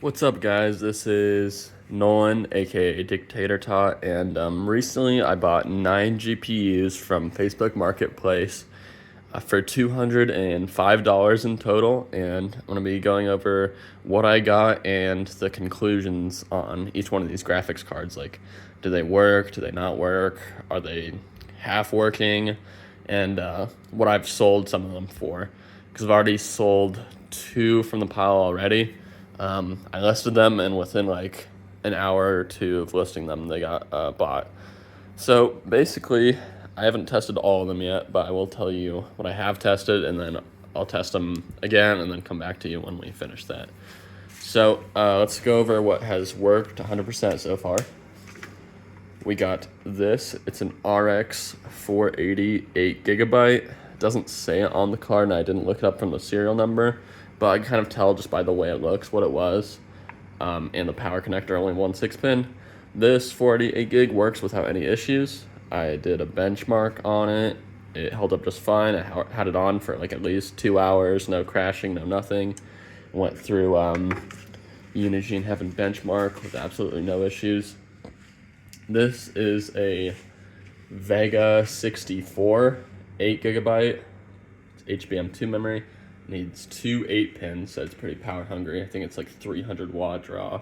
What's up, guys? This is Nolan, aka Dictator Tot, and recently I bought 9 GPUs from Facebook Marketplace for $205 in total, and I'm gonna be going over what I got and the conclusions on each one of these graphics cards. Like, do they work? Do they not work? Are they half working? And what I've sold some of them for, because I've already sold two from the pile already. I listed them, and within like an hour or two of listing them, they got bought. So basically, I haven't tested all of them yet, but I will tell you what I have tested, and then I'll test them again, and then come back to you when we finish that. So let's go over what has worked 100% so far. We got this. It's an RX 480 8 GB. It doesn't say it on the card, and I didn't look it up from the serial number, but I can kind of tell just by the way it looks what it was. And the power connector, only 1 6-pin. This 488 gig works without any issues. I did a benchmark on it. It held up just fine. I had it on for like at least 2 hours, no crashing, no nothing. Went through Unigine Heaven benchmark with absolutely no issues. This is a Vega 64 8 GB. It's HBM2 memory. Needs two 8-pins, so it's pretty power hungry. I think it's like 300 watt draw.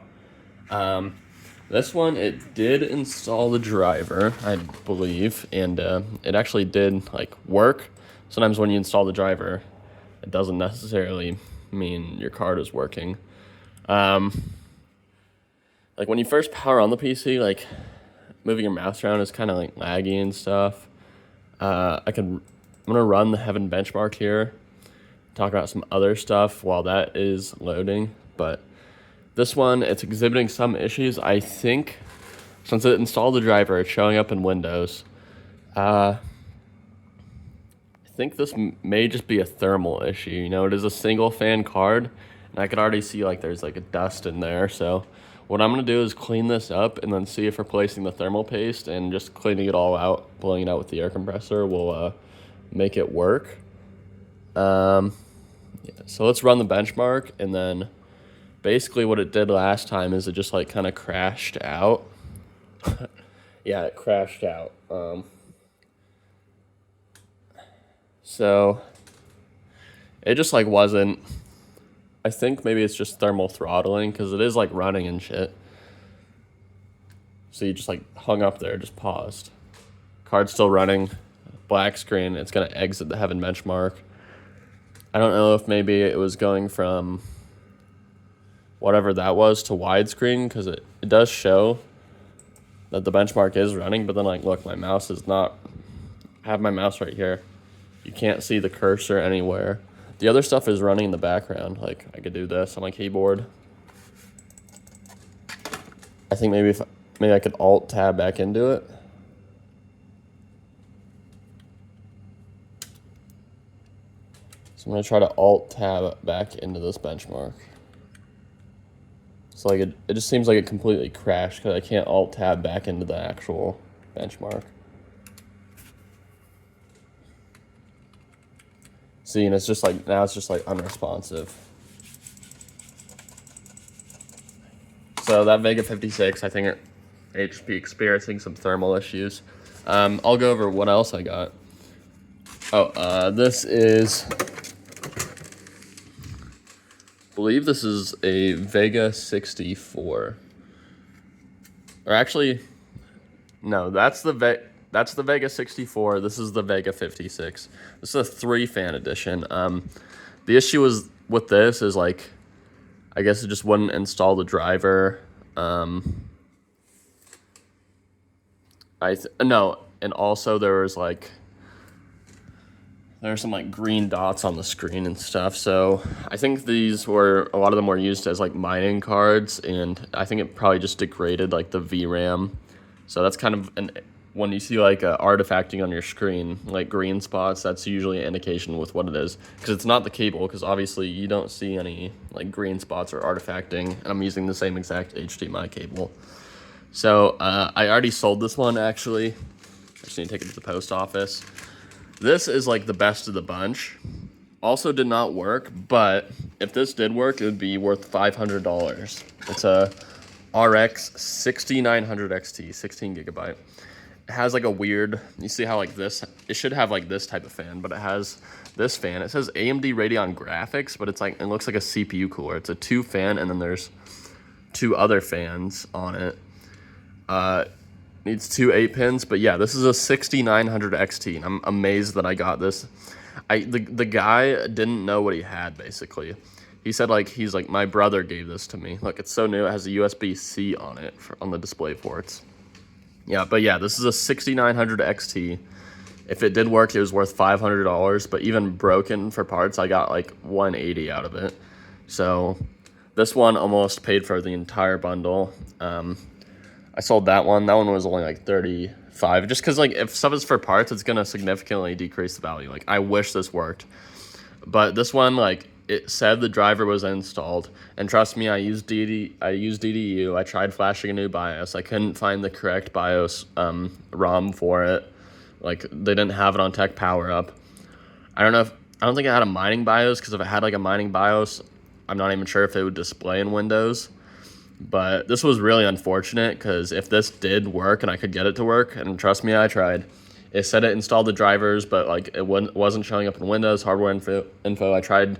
This one, it did install the driver, I believe, and it actually did like work. Sometimes when you install the driver, it doesn't necessarily mean your card is working. Like when you first power on the PC, like moving your mouse around is kind of like laggy and stuff. I'm gonna run the Heaven benchmark here, talk about some other stuff while that is loading, but this one, it's exhibiting some issues. I think since it installed the driver, it's showing up in Windows. I think this may just be a thermal issue. You know, it is a single fan card, and I could already see like there's like a dust in there. So what I'm gonna do is clean this up and then see if replacing the thermal paste and just cleaning it all out, blowing it out with the air compressor will make it work. Yeah, so let's run the benchmark, and then basically what it did last time is it just like kind of crashed out. Yeah, it crashed out. So it just like wasn't, I think maybe it's just thermal throttling, because it is like running and shit. So you just like hung up there, just paused. Card's still running, black screen, it's gonna exit the Heaven benchmark. I don't know if maybe it was going from whatever that was to widescreen, because it does show that the benchmark is running, but then like look, my mouse is not, I have my mouse right here. You can't see the cursor anywhere. The other stuff is running in the background. Like I could do this on my keyboard. I think maybe maybe I could alt tab back into it. So I'm gonna try to alt tab back into this benchmark. So like it just seems like it completely crashed because I can't alt tab back into the actual benchmark. See, and it's just like, now it's just like unresponsive. So that Vega 56, I think HP experiencing some thermal issues. I'll go over what else I got. This is, I believe this is a Vega 64. Or actually, no, that's the Vega 64. This is the Vega 56. This is a 3-fan edition. The issue is with this is like, I guess it just wouldn't install the driver. No, and also there was like, there's some like green dots on the screen and stuff. So I think a lot of them were used as like mining cards, and I think it probably just degraded like the VRAM. So that's kind of when you see like artifacting on your screen, like green spots, that's usually an indication with what it is, because it's not the cable, because obviously you don't see any like green spots or artifacting, and I'm using the same exact HDMI cable. So I already sold this one, actually. I just need to take it to the post office. This is like the best of the bunch. Also did not work, but if this did work, it would be worth $500. It's a RX 6900 XT, 16 gigabyte. It has like a weird, you see how like this, it should have like this type of fan, but it has this fan. It says AMD Radeon Graphics, but it's like, it looks like a CPU cooler. It's a 2 fan, and then there's 2 other fans on it. Needs 2 8-pins, but yeah, this is a 6900 XT, and I'm amazed that I got this. The guy didn't know what he had, basically. He said, like, he's like, my brother gave this to me. Look, it's so new. It has a USB-C on it on the display ports. Yeah, but yeah, this is a 6900 XT. If it did work, it was worth $500, but even broken for parts, I got like 180 out of it. So this one almost paid for the entire bundle. I sold that one. That one was only like 35, just because like if stuff is for parts, it's gonna significantly decrease the value. Like I wish this worked, but this one, like, it said the driver was installed, and trust me, I used DDU. I tried flashing a new BIOS. I couldn't find the correct BIOS ROM for it. Like they didn't have it on Tech Power Up. I don't think it had a mining BIOS, because if it had like a mining BIOS, I'm not even sure if it would display in Windows. But this was really unfortunate, because if this did work and I could get it to work, and trust me, I tried. It said it installed the drivers, but like it wasn't showing up in Windows hardware info. I tried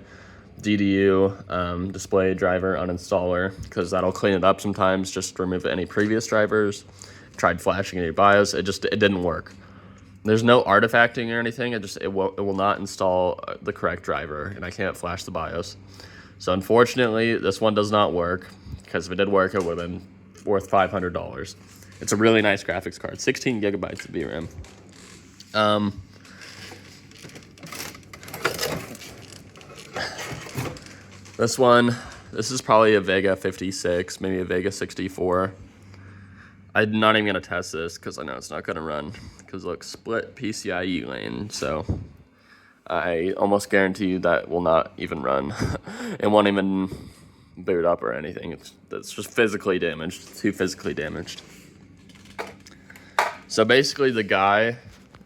DDU, display driver uninstaller, because that'll clean it up sometimes, just remove any previous drivers. Tried flashing in your BIOS, it didn't work. There's no artifacting or anything. It will not install the correct driver, and I can't flash the BIOS. So unfortunately, this one does not work, because if it did work, it would have been worth $500. It's a really nice graphics card, 16 gigabytes of VRAM. This is probably a Vega 56, maybe a Vega 64. I'm not even gonna test this, because I know it's not gonna run, because look, split PCIe lane, so I almost guarantee you that will not even run. It won't even boot up or anything. It's just physically damaged. It's too physically damaged. So basically, the guy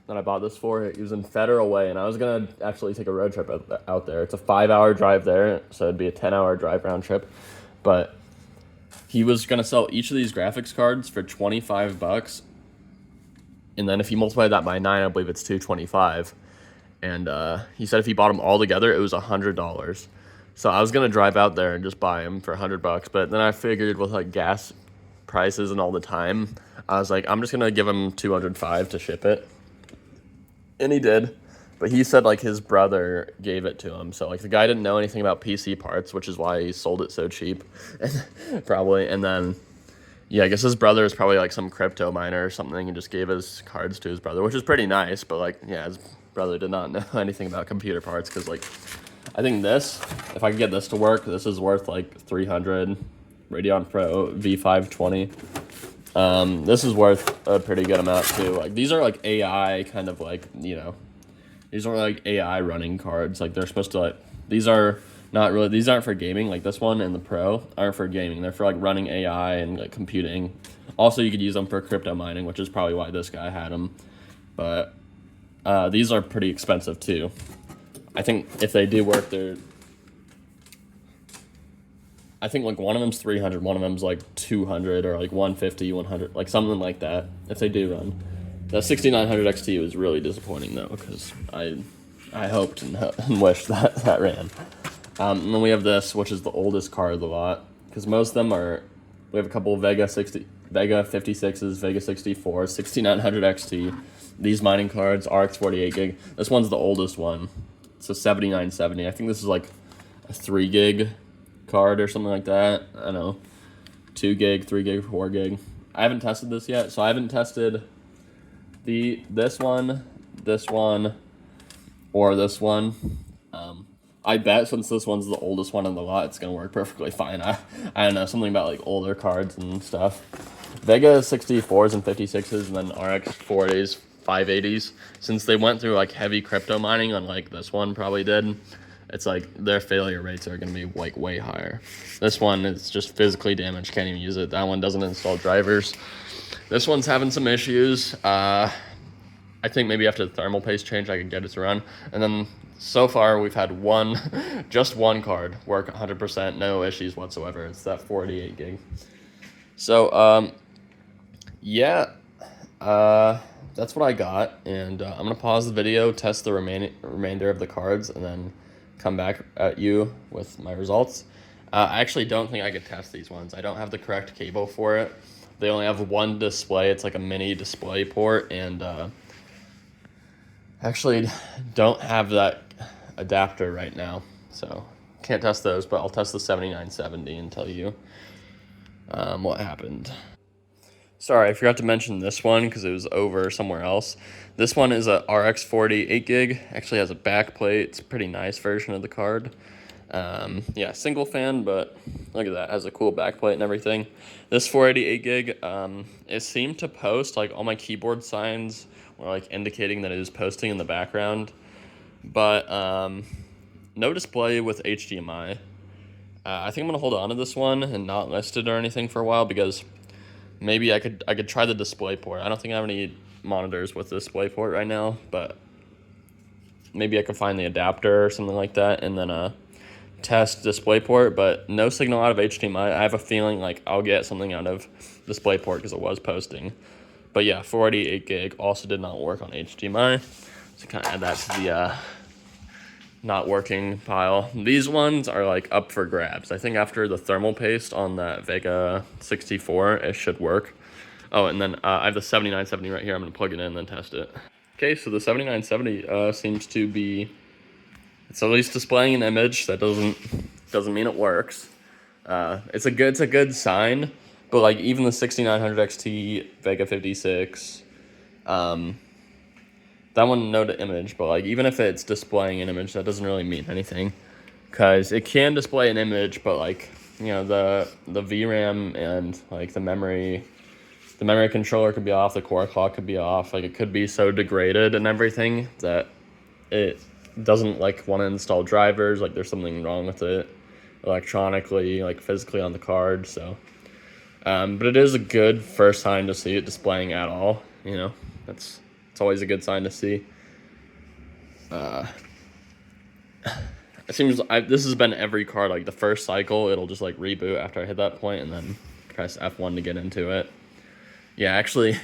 that I bought this for, he was in Federal Way, and I was gonna actually take a road trip out there. It's a 5-hour drive there, so it'd be a 10-hour drive round trip. But he was gonna sell each of these graphics cards for $25, and then if you multiply that by 9, I believe it's $225. And he said if he bought them all together, it was $100. So I was gonna drive out there and just buy them for $100, but then I figured with like gas prices and all the time, I was like, I'm just gonna give him $205 to ship it, and he did. But he said like his brother gave it to him, so like the guy didn't know anything about PC parts, which is why he sold it so cheap, probably. And then yeah, I guess his brother is probably like some crypto miner or something, and just gave his cards to his brother, which is pretty nice. But like, yeah, his brother did not know anything about computer parts, because like, I think this, if I could get this to work, this is worth like $300. Radeon Pro V520. This is worth a pretty good amount too. Like these are like AI kind of like, you know, these are like AI running cards. Like they're supposed to like, these are not really, these aren't for gaming. Like this one and the Pro aren't for gaming. They're for like running AI and like computing. Also, you could use them for crypto mining, which is probably why this guy had them. But these are pretty expensive too. I think if they do work, I think like one of them's 300, one of them's like 200, or like 150, 100, like something like that, if they do run. The 6900 XT was really disappointing though, because I hoped and wished that ran. And then we have this, which is the oldest card of the lot, because most of them we have a couple of Vega 56s, Vega 64, 6900 XT. These mining cards, RX 48 gig. This one's the oldest one. It's a 7970. I think this is like a 3 gig card or something like that. I don't know, 2 gig, 3 gig, 4 gig. I haven't tested this yet, so I haven't tested this one, or this one. I bet since this one's the oldest one in the lot, it's gonna work perfectly fine. I don't know, something about like older cards and stuff. Vega 64s and 56s, and then RX 40s, 580s. Since they went through like heavy crypto mining, unlike this one probably did, it's like their failure rates are gonna be like way higher. This one is just physically damaged, can't even use it. That one doesn't install drivers. This one's having some issues. I think maybe after the thermal paste change, I could get it to run. And then So far, we've had one, just one card work 100%, no issues whatsoever. It's that 48 gig. So, yeah, uh, that's what I got, and I'm gonna pause the video, test the remainder of the cards, and then come back at you with my results. I actually don't think I could test these ones. I don't have the correct cable for it. They only have one display. It's like a mini display port, and actually don't have that adapter right now, so can't test those, but I'll test the 7970 and tell you what happened. Sorry, I forgot to mention this one because it was over somewhere else. This one is a RX 40 8 gig. Actually has a back plate. It's a pretty nice version of the card. Yeah, single fan, but look at that. It has a cool back plate and everything. This 488 gig, it seemed to post, like all my keyboard signs were like indicating that it is posting in the background, but no display with HDMI. I think I'm gonna hold on to this one and not list it or anything for a while because maybe I could try the display port. I don't think I have any monitors with the display port right now, but maybe I could find the adapter or something like that and then test DisplayPort, but no signal out of HDMI. I have a feeling like I'll get something out of DisplayPort because it was posting. But yeah, 488 gig also did not work on HDMI. So kind of add that to the not working pile. These ones are like up for grabs. I think after the thermal paste on that Vega 64, it should work. Oh, and then I have the 7970 right here. I'm gonna plug it in and then test it. Okay, so the 7970 seems to be, it's at least displaying an image. That doesn't mean it works. It's a good sign, but like even the 6900 XT Vega 56, that one no to image, but like even if it's displaying an image, that doesn't really mean anything, because it can display an image, but like, you know, the VRAM and like the memory controller could be off, the core clock could be off, like it could be so degraded and everything that it doesn't like want to install drivers, like there's something wrong with it electronically, like physically on the card. So but it is a good first sign to see it displaying at all, you know. It's always a good sign to see. It seems this has been every card, like the first cycle it'll just like reboot after I hit that point and then press F1 to get into it. Yeah, actually,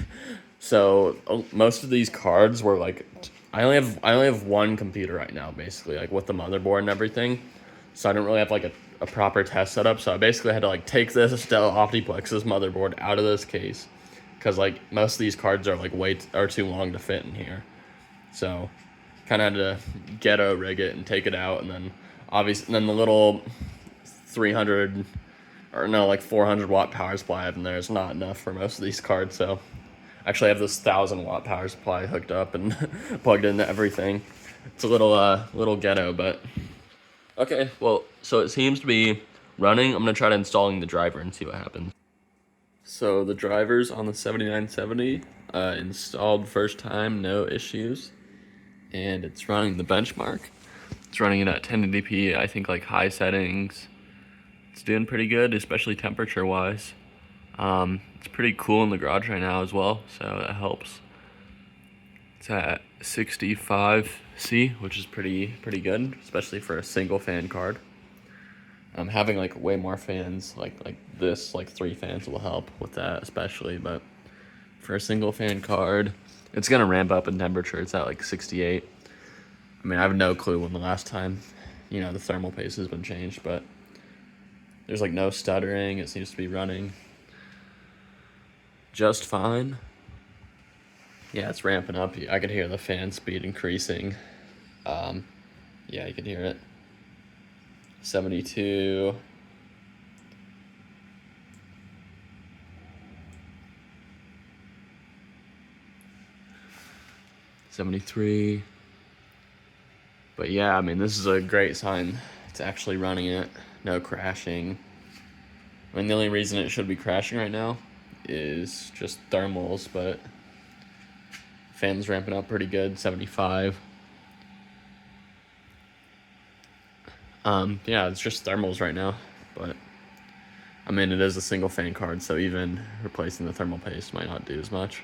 so most of these cards were like, I only have one computer right now, basically, like with the motherboard and everything. So I don't really have like a proper test setup. So I basically had to like take this Dell Optiplex's motherboard out of this case, because like most of these cards are like are too long to fit in here. So kind of had to ghetto rig it and take it out, and then obviously then the little 300 or no, like 400 watt power supply I have in there is not enough for most of these cards. So actually I have this 1,000 watt power supply hooked up and plugged into everything. It's a little ghetto, but okay. Well, so it seems to be running. I'm gonna try to installing the driver and see what happens. So the drivers on the 7970 installed first time, no issues, and it's running the benchmark. It's running it at 1080p. I think like high settings. It's doing pretty good, especially temperature wise. It's pretty cool in the garage right now as well, so that helps. It's at 65C, which is pretty good, especially for a single fan card. Having like way more fans like this, like 3 fans will help with that especially, but for a single fan card, it's gonna ramp up in temperature. It's at like 68. I mean, I have no clue when the last time, you know, the thermal paste has been changed, but there's like no stuttering. It seems to be running just fine. Yeah, it's ramping up. I could hear the fan speed increasing. Yeah, you can hear it. 72. '73. But yeah, I mean, this is a great sign. It's actually running it. No crashing. I mean, the only reason it should be crashing right now is just thermals, but fan's ramping up pretty good, 75. Yeah, it's just thermals right now, but I mean, it is a single fan card, so even replacing the thermal paste might not do as much.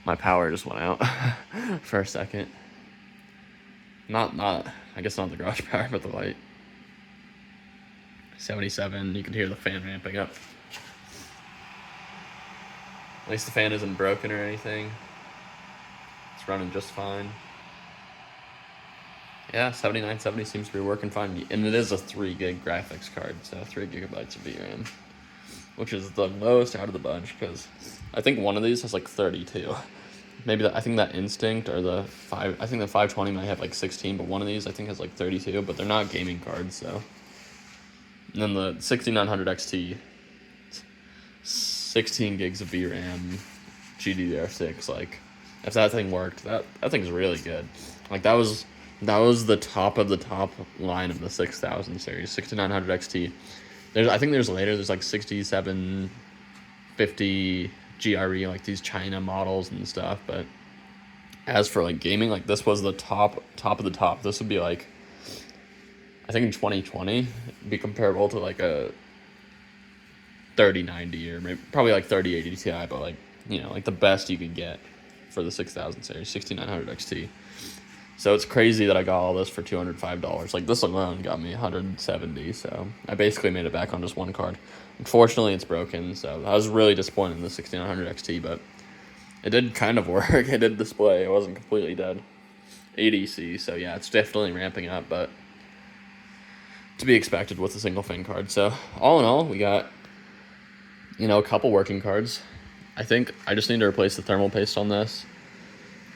My power just went out for a second. Not I guess not the garage power, but the light. 77. You can hear the fan ramping up. At least the fan isn't broken or anything. It's running just fine. Yeah, 7970 seems to be working fine. And it is a 3 gig graphics card, so 3 gigabytes of VRAM, which is the lowest out of the bunch, because I think one of these has like 32. Maybe I think that Instinct or the 520 might have like 16, but one of these I think has like 32, but they're not gaming cards, so. And then the 6900 XT, 16 gigs of VRAM, GDDR6, like, if that thing worked, that thing's really good. Like, that was the top of the top line of the 6000 series, 6900 XT. I think there's like 6750 GRE, like these China models and stuff, but as for like gaming, like this was the top of the top. This would be like, I think in 2020, be comparable to like a 3090 or maybe probably like 3080 Ti, but like, you know, like the best you could get for the 6000 series, 6900 XT. So it's crazy that I got all this for $205. Like, this alone got me $170, so I basically made it back on just one card. Unfortunately, it's broken, so I was really disappointed in the 6900 XT, but it did kind of work. It did display. It wasn't completely dead. ADC, so yeah, it's definitely ramping up, but to be expected with a single fan card. So all in all, we got, you know, a couple working cards. I think I just need to replace the thermal paste on this,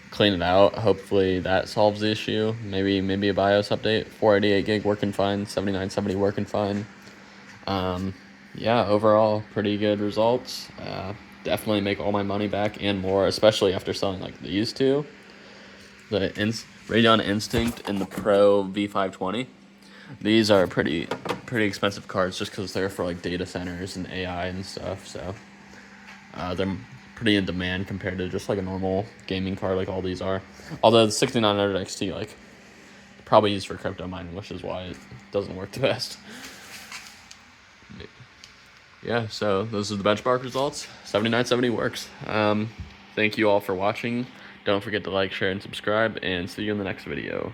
clean it out. Hopefully that solves the issue. Maybe a BIOS update. 488 gig working fine. 7970 working fine. Yeah, overall pretty good results. Definitely make all my money back and more, especially after selling like these two, the Radeon Instinct and the Pro V520. These are pretty expensive cards just because they're for like data centers and AI and stuff. So they're pretty in demand compared to just like a normal gaming card like all these are. Although the 6900 XT like probably used for crypto mining, which is why it doesn't work the best. Yeah, so those are the benchmark results. 7970 works. Thank you all for watching. Don't forget to like, share, and subscribe, and see you in the next video.